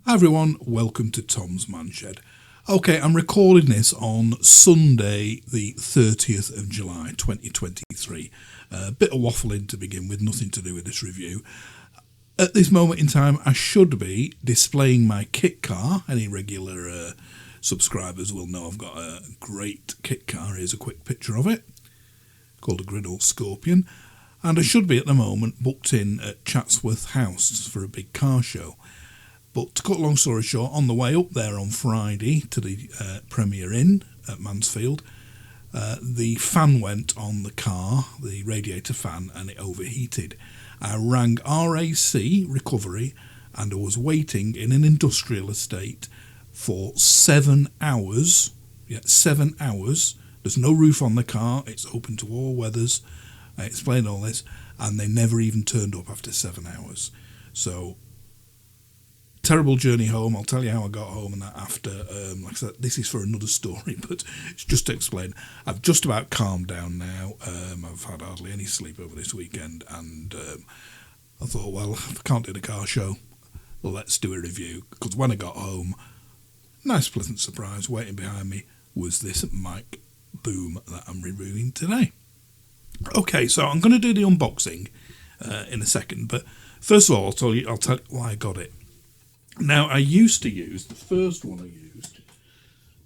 Hi everyone, welcome to Tom's Manshed. Okay, I'm recording this on Sunday the 30th of July 2023. A bit of waffling to begin with, nothing to do with this review. At this moment in time I should be displaying my kit car. Any regular subscribers will know I've got a great kit car. Here's a quick picture of it, called a Griddle Scorpion. And I should be at the moment booked in at Chatsworth House for a big car show. But to cut a long story short, on the way up there on Friday to the Premier Inn at Mansfield, the fan went on the car, the radiator fan, and it overheated. I rang RAC Recovery and I was waiting in an industrial estate for 7 hours. Yeah, 7 hours. There's no roof on the car, it's open to all weathers. I explained all this, and they never even turned up after 7 hours. So, terrible journey home. I'll tell you how I got home and that after. Like I said, this is for another story, but it's just to explain. I've just about calmed down now. I've had hardly any sleep over this weekend, and I thought, well, if I can't do the car show, well, let's do a review. Because when I got home, nice pleasant surprise waiting behind me was this mic boom that I'm reviewing today. Okay, so I'm going to do the unboxing in a second, but first of all, I'll tell you why I got it. Now, I used to use, the first one I used,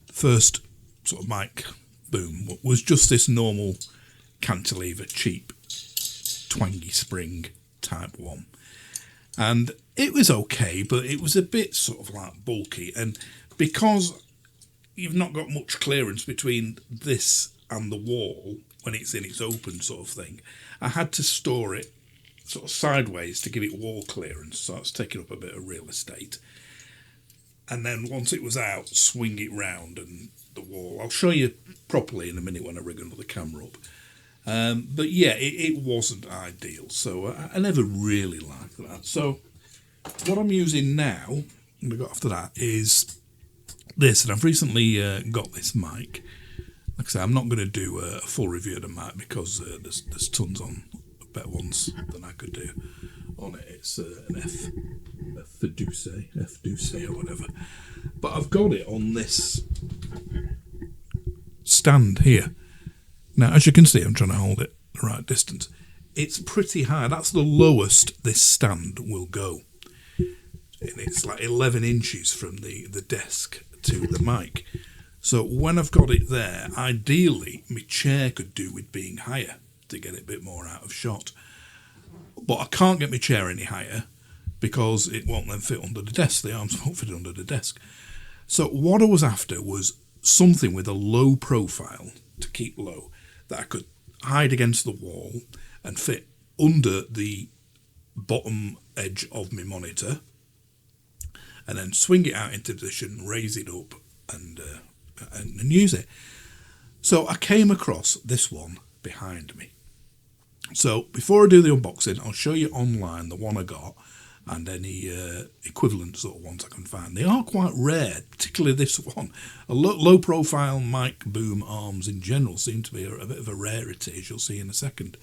the first sort of mic boom, was just this normal cantilever, cheap, twangy spring type one. And it was okay, but it was a bit sort of like bulky. And because you've not got much clearance between this and the wall, when it's in its open sort of thing, I had to store it sort of sideways to give it wall clearance, so it's taking up a bit of real estate. And then once it was out, swing it round and the wall. I'll show you properly in a minute when I rig another camera up. But yeah, it wasn't ideal, so I never really liked that. So what I'm using now, I'm going to go after that, is this, and I've recently got this mic. Like I say, I'm not going to do a full review of the mic because there's tons on better ones than I could do on it. It's an F Duce or whatever. But I've got it on this stand here. Now, as you can see, I'm trying to hold it the right distance. It's pretty high. That's the lowest this stand will go. And it's like 11 inches from the desk to the mic. So when I've got it there, ideally my chair could do with being higher to get it a bit more out of shot. But I can't get my chair any higher because it won't then fit under the desk. The arms won't fit under the desk. So what I was after was something with a low profile to keep low that I could hide against the wall and fit under the bottom edge of my monitor and then swing it out into position, raise it up and use it. So I came across this one behind me. So before I do the unboxing, I'll show you online the one I got and any equivalent sort of ones I can find. They are quite rare, particularly this one. A low profile mic boom arms in general seem to be a bit of a rarity, as you'll see in a second.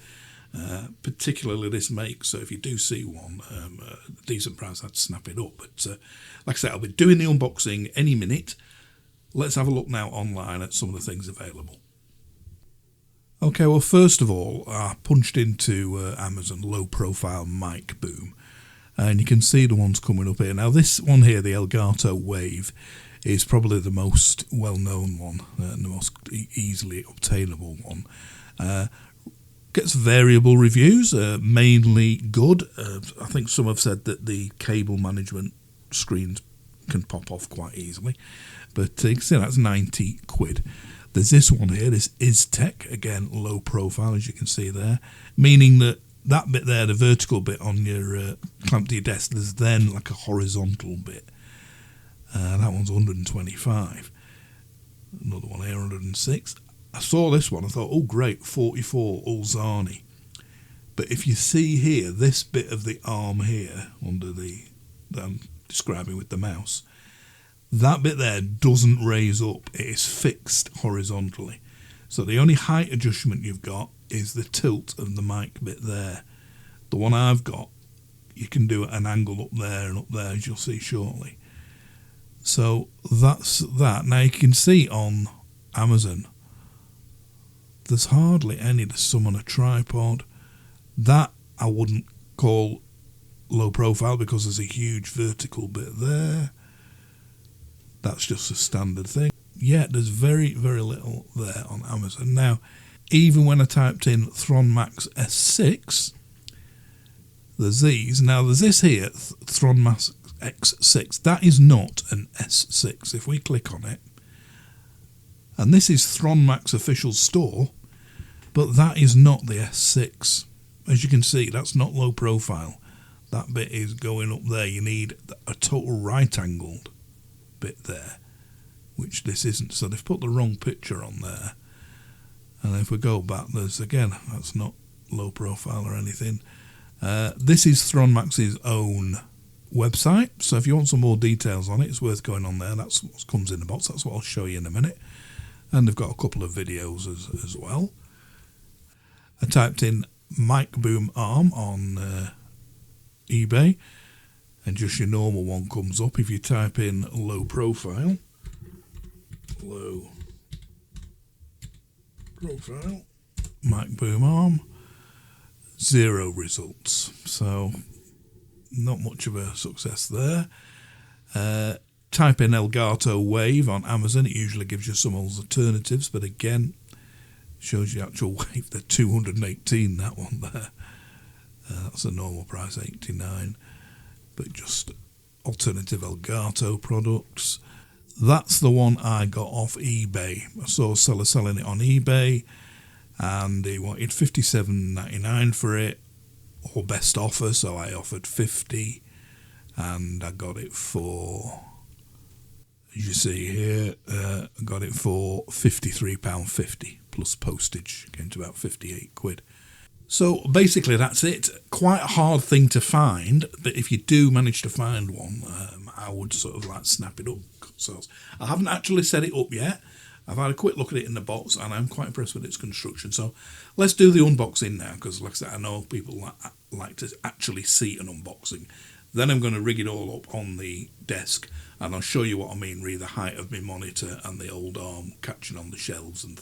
Particularly this make, so if you do see one, a decent price, I'd snap it up. But like I said, I'll be doing the unboxing any minute. Let's have a look now online at some of the things available. Okay, well, first of all, I punched into Amazon low profile mic boom, and you can see the ones coming up here. Now, this one here, the Elgato Wave, is probably the most well-known one and the most easily obtainable one. Gets variable reviews, mainly good. I think some have said that the cable management screens can pop off quite easily, but you can see that's 90 quid. There's this one here, this Iztec, again low profile, as you can see there, meaning that bit there, the vertical bit on your clamp to your desk, there's then like a horizontal bit. That one's 125. Another one here, 106. I saw this one, I thought, oh great, 44 Ulzani. But if you see here, this bit of the arm here, under the that I'm describing with the mouse, that bit there doesn't raise up, it is fixed horizontally. So the only height adjustment you've got is the tilt of the mic bit there. The one I've got, you can do an angle up there and up there, as you'll see shortly. So that's that. Now you can see on Amazon there's hardly any. There's some on a tripod. That I wouldn't call low profile because there's a huge vertical bit there. That's just a standard thing. Yeah, there's very, very little there on Amazon. Now, even when I typed in Thronmax S6, there's these. Now, there's this here, Thronmax X6. That is not an S6. If we click on it, and this is Thronmax official store, but that is not the S6. As you can see, that's not low profile. That bit is going up there. You need a total right-angled bit there, which this isn't. So they've put the wrong picture on there. And if we go back, there's again, that's not low profile or anything. This is Thronmax's own website. So if you want some more details on it, it's worth going on there. That's what comes in the box. That's what I'll show you in a minute. And they've got a couple of videos as well. I typed in mic boom arm on eBay, and just your normal one comes up. If you type in low profile, mic boom arm, 0 results. So not much of a success there. Type in Elgato Wave on Amazon. It usually gives you some alternatives, but again, shows you actual wave. They're 218, that one there. That's a normal price, 89. But just alternative Elgato products. That's the one I got off eBay. I saw a seller selling it on eBay, and he wanted $57.99 for it, or best offer, so I offered $50, and I got it for, as you see here, I got it for £53.50 plus postage. Came to about 58 quid. So basically that's it. Quite a hard thing to find, but if you do manage to find one, I would sort of like snap it up. So I haven't actually set it up yet. I've had a quick look at it in the box, and I'm quite impressed with its construction. So let's do the unboxing now, because like I said, I know people like to actually see an unboxing. Then I'm going to rig it all up on the desk, and I'll show you what I mean, really the height of my monitor and the old arm catching on the shelves, and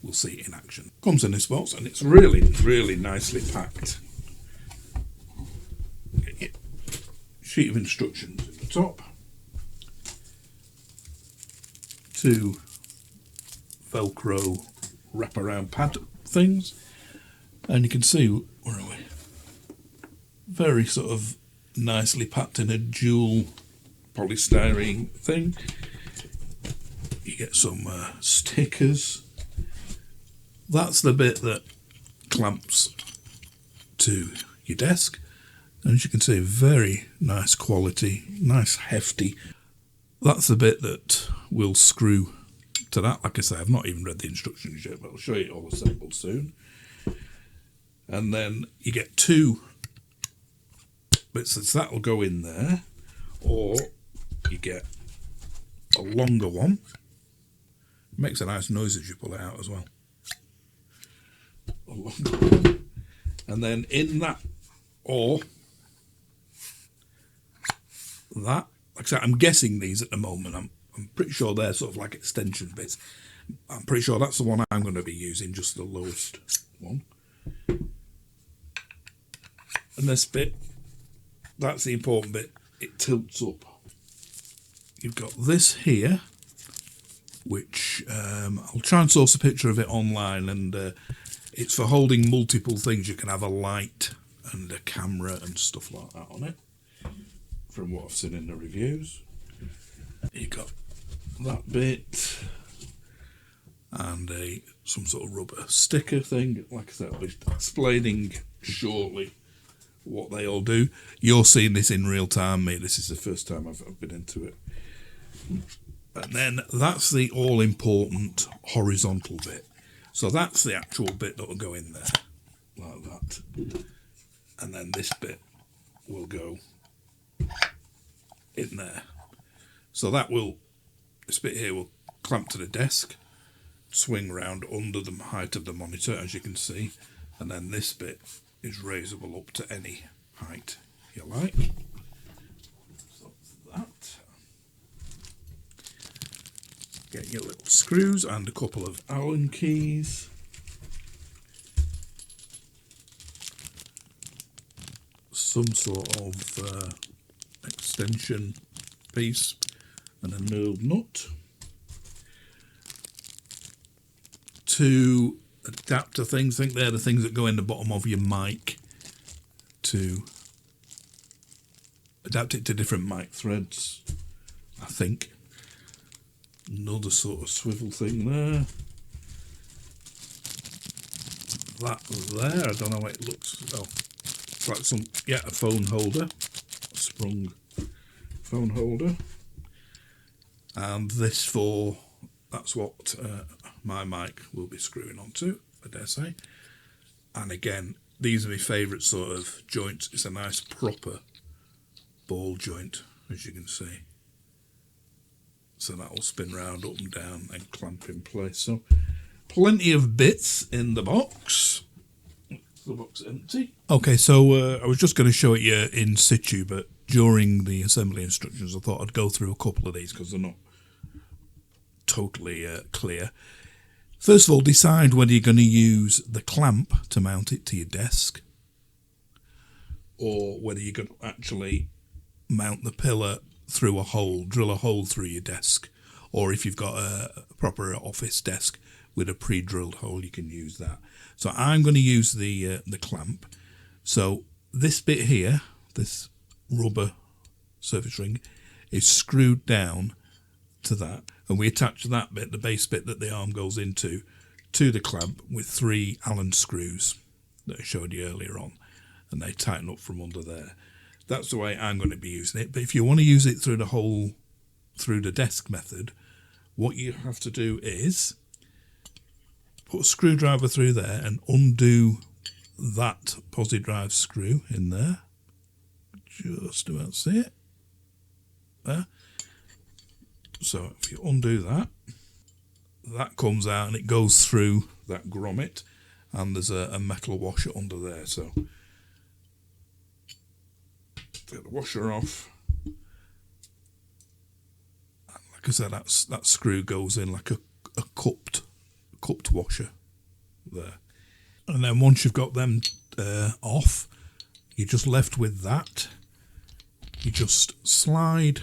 we'll see it in action. Comes in this box, and it's really, really nicely packed. Sheet of instructions at the top. 2 Velcro wraparound pad things, and you can see, where are we? Very sort of nicely packed in a dual polystyrene thing. You get some stickers. That's the bit that clamps to your desk, and as you can see, very nice quality, nice hefty. That's the bit that will screw to that. Like I say, I've not even read the instructions yet, but I'll show you it all assembled soon. And then you get 2 bits, so that'll go in there, or you get a longer one. It makes a nice noise as you pull it out as well. A longer one. And then in that, or that, like I said, I'm guessing these at the moment. I'm pretty sure they're sort of like extension bits. I'm pretty sure that's the one I'm going to be using, just the lowest one. And this bit, that's the important bit, it tilts up. You've got this here, which I'll try and source a picture of it online, and it's for holding multiple things. You can have a light and a camera and stuff like that on it, from what I've seen in the reviews. You've got that bit, and some sort of rubber sticker thing. Like I said, I'll be explaining shortly what they all do. You're seeing this in real time, me. This is the first time I've been into it. And then that's the all-important horizontal bit. So that's the actual bit that will go in there, like that. And then this bit will go in there. So that will, this bit here will clamp to the desk, swing round under the height of the monitor, as you can see, and then this bit is raisable up to any height you like. So that's that. Get your little screws and a couple of Allen keys. Some sort of extension piece and a knurled nut. 2 adapter things. I think they're the things that go in the bottom of your mic to adapt it to different mic threads, I think. Another sort of swivel thing there. That there, I don't know how it looks. Oh, it's like some, yeah, a phone holder, a sprung phone holder. And this for, that's what my mic will be screwing onto, I dare say. And again, these are my favourite sort of joints. It's a nice proper ball joint, as you can see. So that will spin round up and down and clamp in place. So plenty of bits in the box. The box empty. Okay, so I was just going to show it you in situ, but during the assembly instructions I thought I'd go through a couple of these because they're not totally clear. First of all, decide whether you're going to use the clamp to mount it to your desk or whether you're going to actually mount the pillar through a hole, drill a hole through your desk, or if you've got a proper office desk with a pre-drilled hole, you can use that. So I'm going to use the clamp. So this bit here, this rubber surface ring, is screwed down to that, and we attach that bit, the base bit that the arm goes into, to the clamp with 3 Allen screws that I showed you earlier on, and they tighten up from under there. That's the way I'm going to be using it. But if you want to use it through the hole, through the desk method, what you have to do is put a screwdriver through there and undo that posi drive screw in there. Just about see it. There. So if you undo that, that comes out and it goes through that grommet, and there's a metal washer under there. So get the washer off, and like I said, that screw goes in like a cupped washer there. And then once you've got them off, you're just left with that. You just slide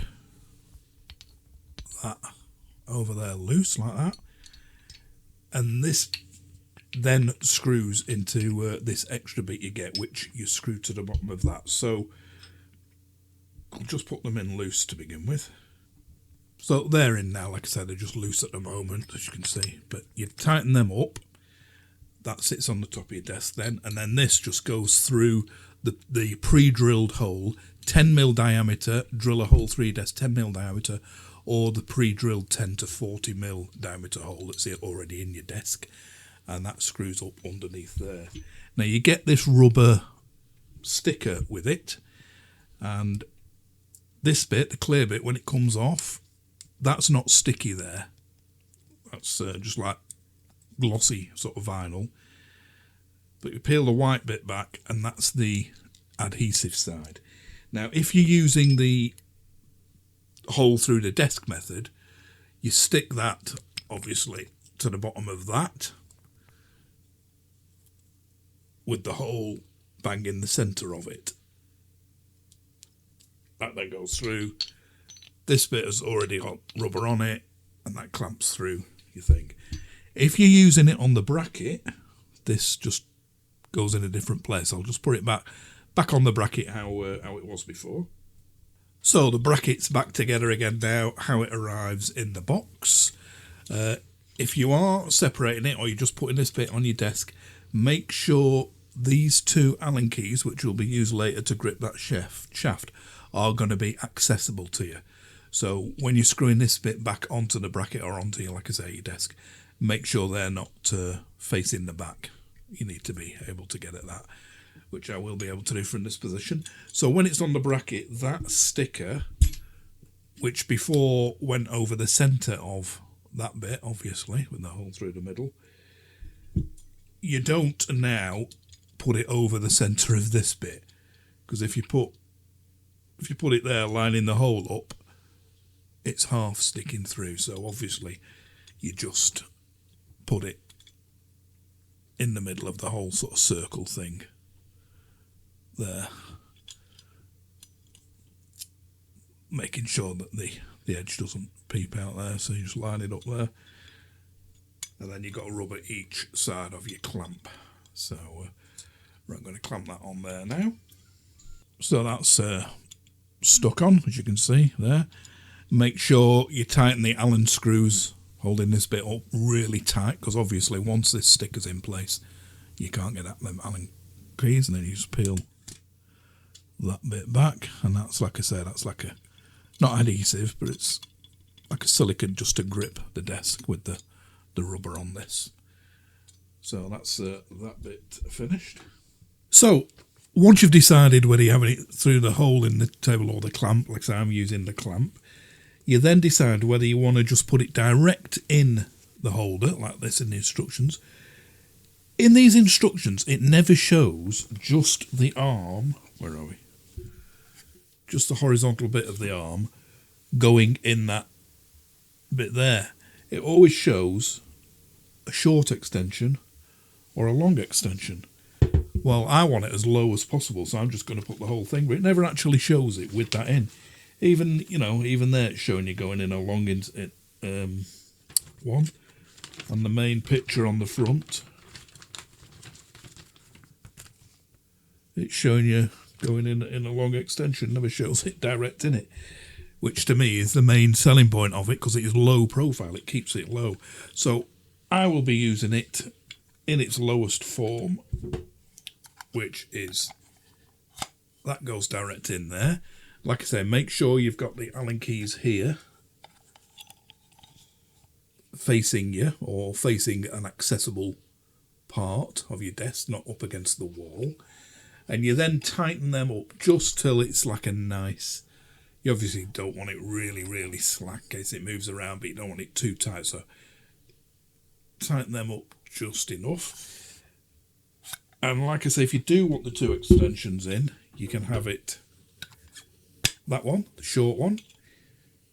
that over there loose like that, and this then screws into this extra bit you get, which you screw to the bottom of that. So I'll just put them in loose to begin with. So they're in now. Like I said, they're just loose at the moment, as you can see, but you tighten them up. That sits on the top of your desk then, and then this just goes through the pre-drilled hole, 10mm diameter, drill a hole through your desk, 10mm diameter, or the pre-drilled 10 to 40mm diameter hole that's already in your desk, and that screws up underneath there. Now you get this rubber sticker with it, and this bit, the clear bit, when it comes off, that's not sticky there. That's just like glossy sort of vinyl. But you peel the white bit back, and that's the adhesive side. Now, if you're using the hole through the desk method, you stick that, obviously, to the bottom of that, with the hole bang in the centre of it. That then goes through. This bit has already got rubber on it, and that clamps through your thing. If you're using it on the bracket, this just goes in a different place. I'll just put it back on the bracket how it was before. So the bracket's back together again now, how it arrives in the box. If you are separating it, or you're just putting this bit on your desk, make sure these 2 Allen keys, which will be used later to grip that shaft, are going to be accessible to you. So when you're screwing this bit back onto the bracket or onto your, like I say, your desk, make sure they're not facing the back. You need to be able to get at that, which I will be able to do from this position. So when it's on the bracket, that sticker, which before went over the centre of that bit, obviously, with the hole through the middle, you don't now put it over the centre of this bit, because if you put it there lining the hole up, it's half sticking through. So obviously you just put it in the middle of the whole sort of circle thing there, making sure that the edge doesn't peep out there. So you just line it up there, and then you've got to rub at each side of your clamp. So I'm going to clamp that on there now. So that's stuck on, as you can see there. Make sure you tighten the Allen screws holding this bit up really tight, because obviously once this sticker's in place you can't get at them Allen keys, and then you just peel that bit back, and that's, like I said, that's like a, not adhesive, but it's like a silicone just to grip the desk with the rubber on this. So that's that bit finished. So once you've decided whether you're having it through the hole in the table or the clamp, like I say, I'm using the clamp, you then decide whether you want to just put it direct in the holder, like this in the instructions. In these instructions, it never shows just the arm, where are we? Just the horizontal bit of the arm going in that bit there. It always shows a short extension or a long extension. Well, I want it as low as possible, so I'm just going to put the whole thing, but it never actually shows it with that in. Even, you know, even there it's showing you going in a long one. And the main picture on the front, it's showing you going in a long extension, never shows it direct in it, which to me is the main selling point of it, because it is low profile, it keeps it low. So I will be using it in its lowest form, which is, that goes direct in there. Like I say, make sure you've got the Allen keys here facing you, or facing an accessible part of your desk, not up against the wall. And you then tighten them up just till it's like a nice, you obviously don't want it really, really slack in case it moves around, but you don't want it too tight, so tighten them up just enough. And like I say, if you do want the two extensions in, you can have it, that one, the short one,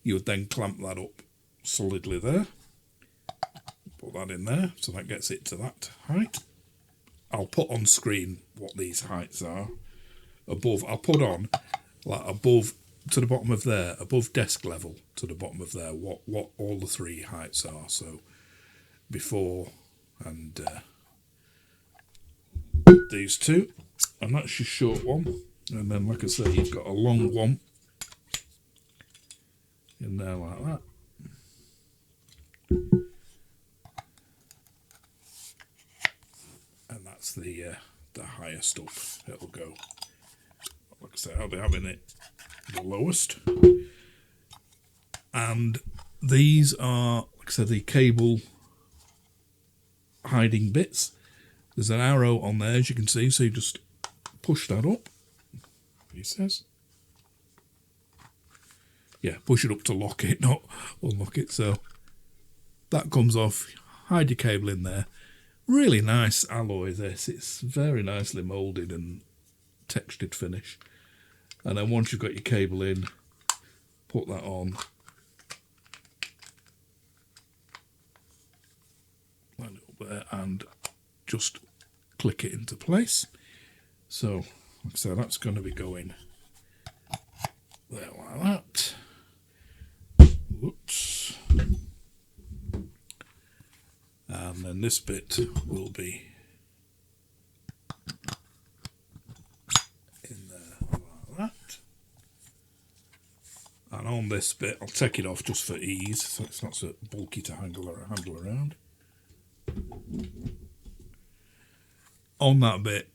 you would then clamp that up solidly there, put that in there, so that gets it to that height. I'll put on screen what these heights are. Above, I'll put on, like above, to the bottom of there, above desk level to the bottom of there, what all the three heights are. So before and these two, and that's your short one. And then, like I say, you've got a long one in there like that. And that's the highest up it'll go. Like I say, I'll be having it the lowest. And these are, like I said, the cable hiding bits. There's an arrow on there, as you can see, so you just push that up. He says, yeah, push it up to lock it, not unlock it. So that comes off. Hide your cable in there. Really nice alloy this. It's very nicely moulded and textured finish. And then once you've got your cable in, put that on. Line it up there and just click it into place. So, like I said, that's going to be going there like that. Whoops. And then this bit will be in there like that. And on this bit, I'll take it off just for ease, so it's not so bulky to handle around. On that bit,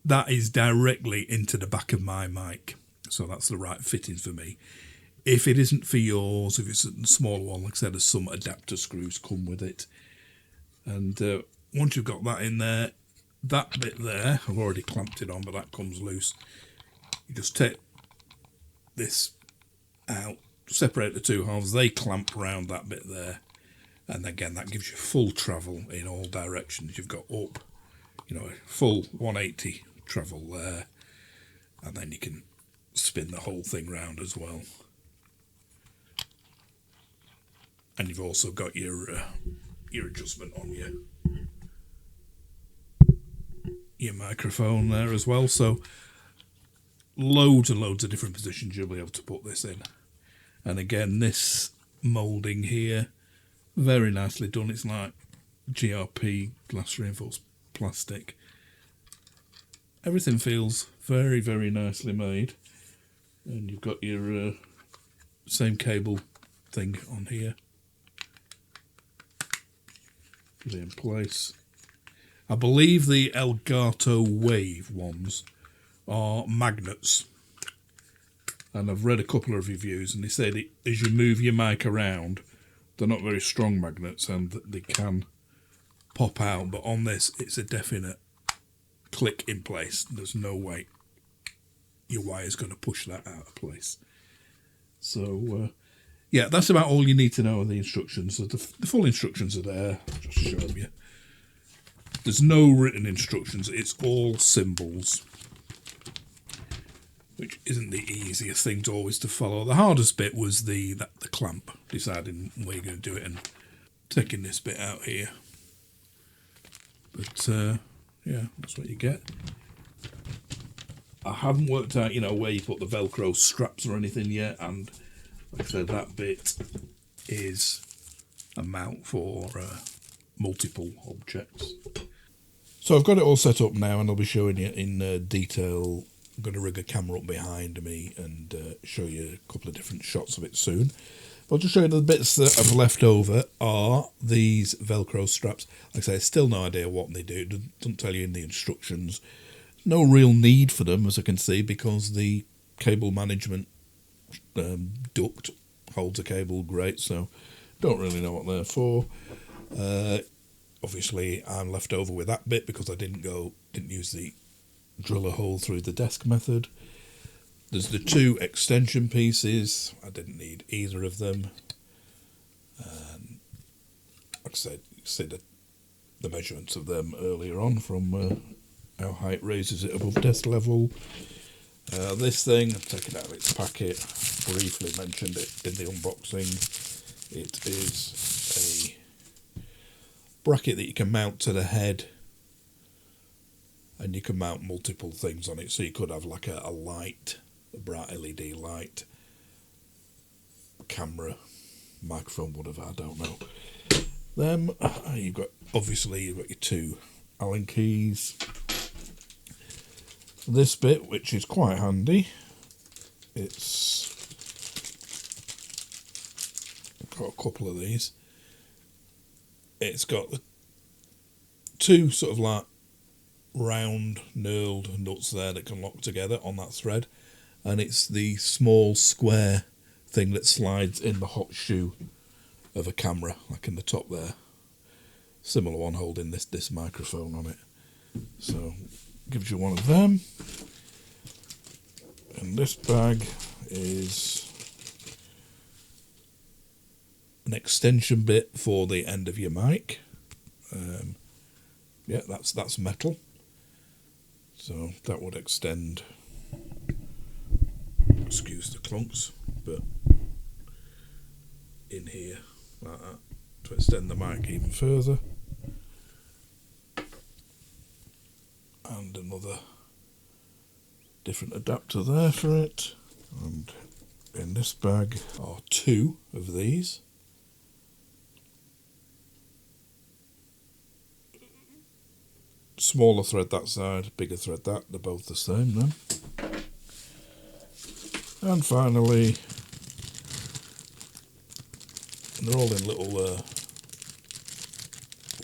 that is directly into the back of my mic, so that's the right fittings for me. If it isn't for yours, if it's a small one, like I said, there's some adapter screws come with it. And once you've got that in there, that bit there, I've already clamped it on, but that comes loose. You just take this out, separate the two halves, they clamp round that bit there. And again, that gives you full travel in all directions. You've got up, you know, full 180 travel there. And then you can spin the whole thing round as well. And you've also got your adjustment on your microphone there as well. So loads and loads of different positions you'll be able to put this in. And again, this moulding here, very nicely done. It's like GRP, glass reinforced plastic. Everything feels very, very nicely made. And you've got your same cable thing on here. Put it in place. I believe the Elgato Wave ones are magnets. And I've read a couple of reviews and they say that as you move your mic around, they're not very strong magnets and they can pop out. But on this, it's a definite click in place. There's no way your wire's going to push that out of place. So, yeah, that's about all you need to know of the instructions. So the full instructions are there. I'll just show them you. There's no written instructions. It's all symbols, which isn't the easiest thing to always to follow. The hardest bit was the clamp, deciding where you're going to do it and taking this bit out here. But yeah, that's what you get. I haven't worked out, where you put the Velcro straps or anything yet, and like I said, that bit is a mount for multiple objects. So I've got it all set up now, and I'll be showing you in detail. I'm going to rig a camera up behind me and show you a couple of different shots of it soon. But I'll just show you the bits that I've left over are these Velcro straps. Like I say, still no idea what they do. It doesn't tell you in the instructions. No real need for them, as I can see, because the cable management duct holds a cable great, so don't really know what they're for. Obviously, I'm left over with that bit because I didn't use the drill a hole through the desk method. There's the two extension pieces. I didn't need either of them. Like I said, you see the measurements of them earlier on from how high it raises it above desk level. This thing, I've taken out of its packet, briefly mentioned it in the unboxing. It is a bracket that you can mount to the head, and you can mount multiple things on it. So you could have like a light, a bright LED light, camera, microphone, whatever, I don't know. Then you've got your two Allen keys. This bit, which is quite handy, it's got a couple of these. It's got the two sort of like round knurled nuts there that can lock together on that thread, and it's the small square thing that slides in the hot shoe of a camera, like in the top there. Similar one holding this microphone on it. So gives you one of them. And this bag is an extension bit for the end of your mic. Yeah, that's metal. So that would extend, excuse the clunks, but in here like that to extend the mic even further. And another different adapter there for it. And in this bag are two of these. Smaller thread that side, bigger thread that, they're both the same then. And finally, they're all in little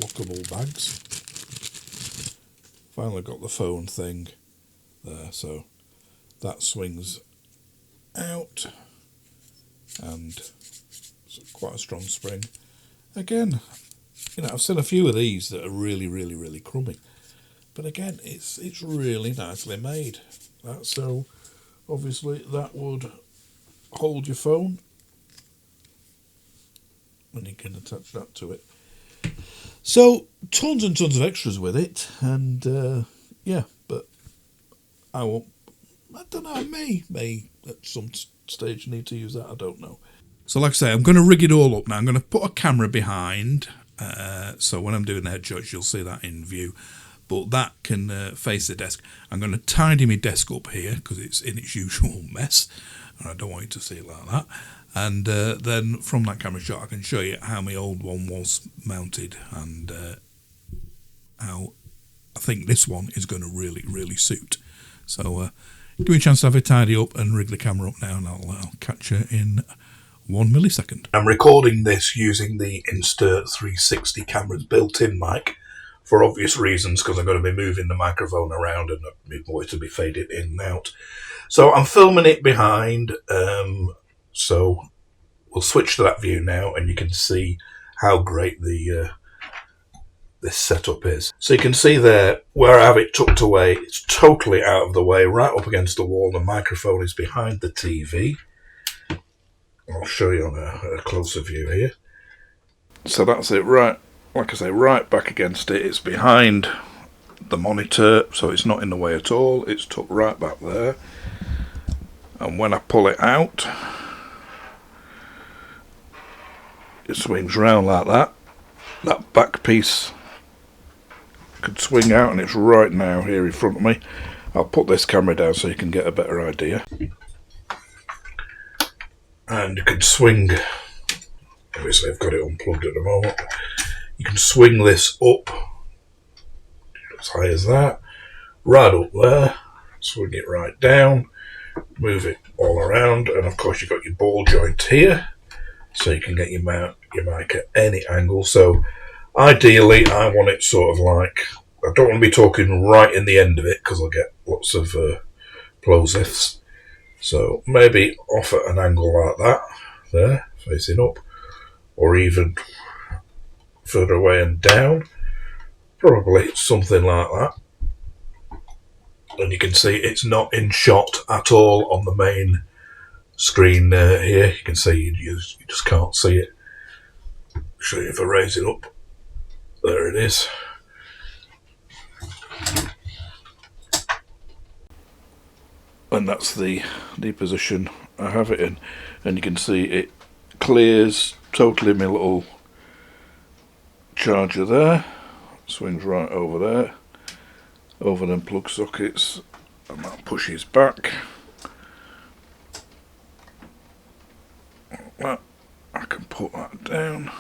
lockable bags. Finally got the phone thing there, so that swings out, and it's quite a strong spring. Again, I've seen a few of these that are really, really, really crummy. But again, it's really nicely made. So obviously that would hold your phone, and you can attach that to it. So tons and tons of extras with it, and yeah, but I don't know. I may at some stage need to use that. I don't know. So like I say, I'm going to rig it all up now. I'm going to put a camera behind, so when I'm doing the headshots you'll see that in view, but that can face the desk. I'm going to tidy my desk up here because it's in its usual mess and I don't want you to see it like that. And then from that camera shot I can show you how my old one was mounted and how I think this one is going to really suit. So give me a chance to have it tidy up and rig the camera up now, and I'll catch you in 1 millisecond. I'm recording this using the Insta360 camera's built-in mic for obvious reasons, because I'm going to be moving the microphone around and I need more to be faded in and out. So I'm filming it behind, so we'll switch to that view now and you can see how great the this setup is. So you can see there where I have it tucked away, it's totally out of the way, right up against the wall. The microphone is behind the TV. I'll show you on a closer view here. So that's it, right, like I say, right back against it. It's behind the monitor, so it's not in the way at all. It's tucked right back there. And when I pull it out, it swings round like that. That back piece could swing out, and it's right now here in front of me. I'll put this camera down so you can get a better idea. And you can swing, obviously I've got it unplugged at the moment, you can swing this up as high as that, right up there, swing it right down, move it all around, and of course you've got your ball joint here, so you can get your mic at any angle. So ideally I want it sort of like, I don't want to be talking right in the end of it because I'll get lots of plosives. So maybe off at an angle like that, there, facing up, or even further away and down, probably something like that. And you can see it's not in shot at all on the main screen here. You can see you just can't see it. I'll show you if I raise it up. There it is. And that's the position I have it in, and you can see it clears totally my little charger there, swings right over there, over them plug sockets, and that pushes back. Like that, I can put that down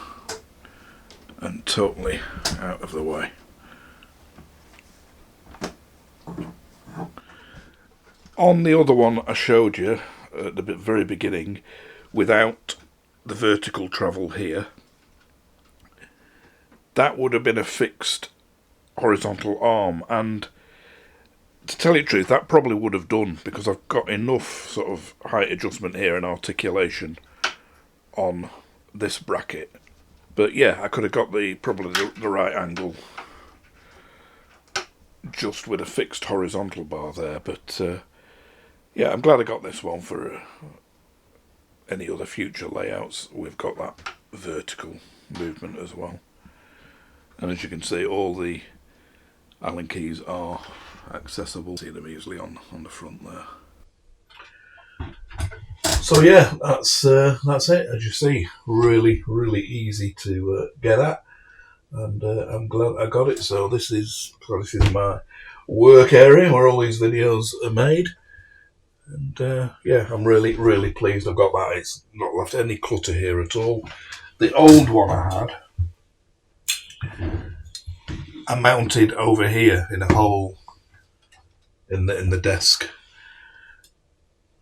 and totally out of the way. On the other one I showed you at the very beginning, without the vertical travel here, that would have been a fixed horizontal arm, and to tell you the truth, that probably would have done, because I've got enough sort of height adjustment here and articulation on this bracket. But yeah, I could have got probably the right angle just with a fixed horizontal bar there, but yeah, I'm glad I got this one for any other future layouts. We've got that vertical movement as well. And as you can see, all the Allen keys are accessible. See them easily on the front there. So yeah, that's it. As you see, really easy to get at, and I'm glad I got it. So this is my work area where all these videos are made. And yeah, I'm really pleased I've got that. It's not left any clutter here at all. The old one I had, I mounted over here in a hole in the desk,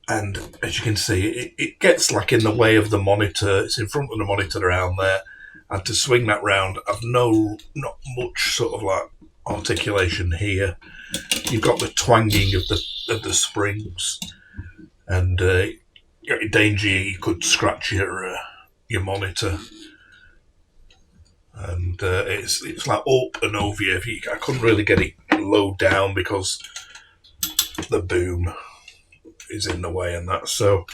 and as you can see, it gets like in the way of the monitor. It's in front of the monitor around there, and to swing that round, I've not much sort of like articulation here. You've got the twanging of the springs, and you're in danger. You could scratch your monitor, and it's like up and over you. I couldn't really get it low down because the boom is in the way and that. So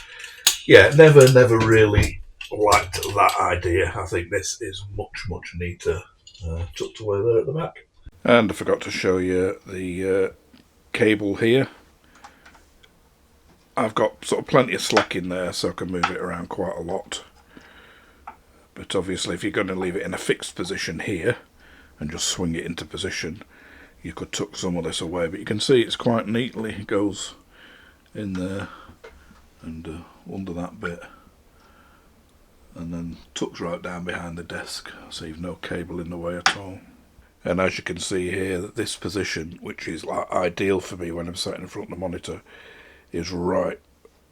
yeah, never really liked that idea. I think this is much neater tucked away there at the back. And I forgot to show you the cable here. I've got sort of plenty of slack in there, so I can move it around quite a lot. But obviously if you're going to leave it in a fixed position here and just swing it into position, you could tuck some of this away, but you can see it's quite neatly, it goes in there and under that bit, and then tucks right down behind the desk, so you've no cable in the way at all. And as you can see here, that this position, which is like ideal for me when I'm sat in front of the monitor, is right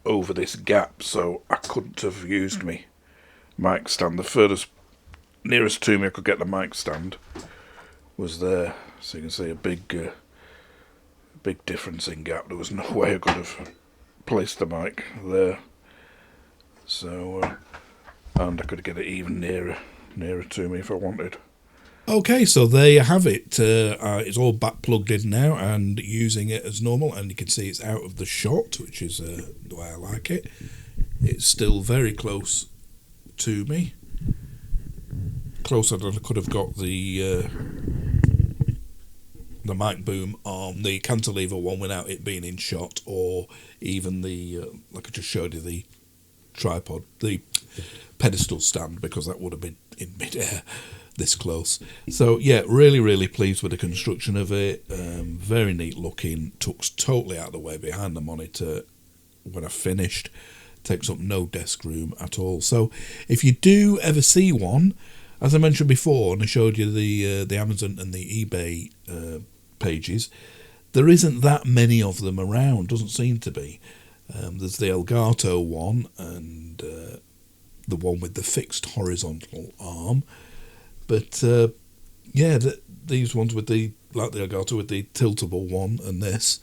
over this gap, so I couldn't have used me mic stand. The furthest nearest to me I could get the mic stand was there, so you can see a big difference in gap. There was no way I could have placed the mic there, so and I could get it even nearer to me if I wanted. Okay, so there you have it. It's all back plugged in now and using it as normal, and you can see it's out of the shot, which is the way I like it. It's still very close to me, closer than I could have got the mic boom on the cantilever one without it being in shot, or even the like I just showed you, the tripod, the pedestal stand, because that would have been in mid-air this close. So yeah, really pleased with the construction of it. Very neat looking, tucks totally out of the way behind the monitor when I finished, takes up no desk room at all. So if you do ever see one, as I mentioned before, and I showed you the Amazon and the eBay pages, there isn't that many of them around, doesn't seem to be. There's the Elgato one and the one with the fixed horizontal arm, but yeah, these ones with the, like the Elgato with the tiltable one and this,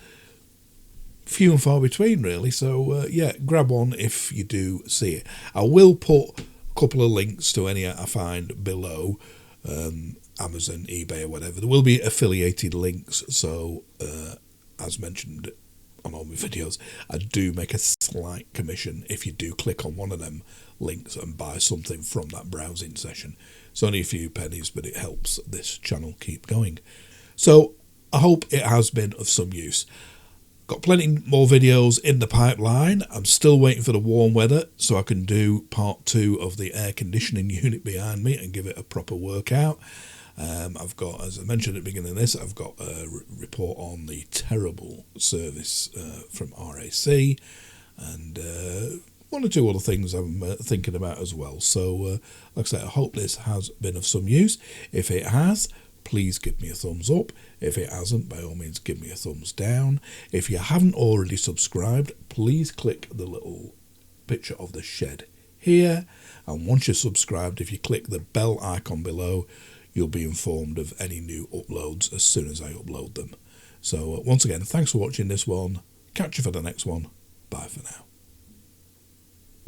few and far between really. So yeah, grab one if you do see it. I will put a couple of links to any I find below, Amazon, eBay or whatever. There will be affiliated links, so as mentioned on all my videos, I do make a slight commission if you do click on one of them links and buy something from that browsing session. It's only a few pennies, but it helps this channel keep going. So I hope it has been of some use. Got plenty more videos in the pipeline. I'm still waiting for the warm weather so I can do part 2 of the air conditioning unit behind me and give it a proper workout. I've got, as I mentioned at the beginning of this, I've got a report on the terrible service from RAC, and one or two other things I'm thinking about as well. So like I say, I hope this has been of some use. If it has, please give me a thumbs up. If it hasn't, by all means give me a thumbs down. If you haven't already subscribed, please click the little picture of the shed here, and once you're subscribed, if you click the bell icon below, you'll be informed of any new uploads as soon as I upload them. So once again, thanks for watching this one. Catch you for the next one. Bye for now.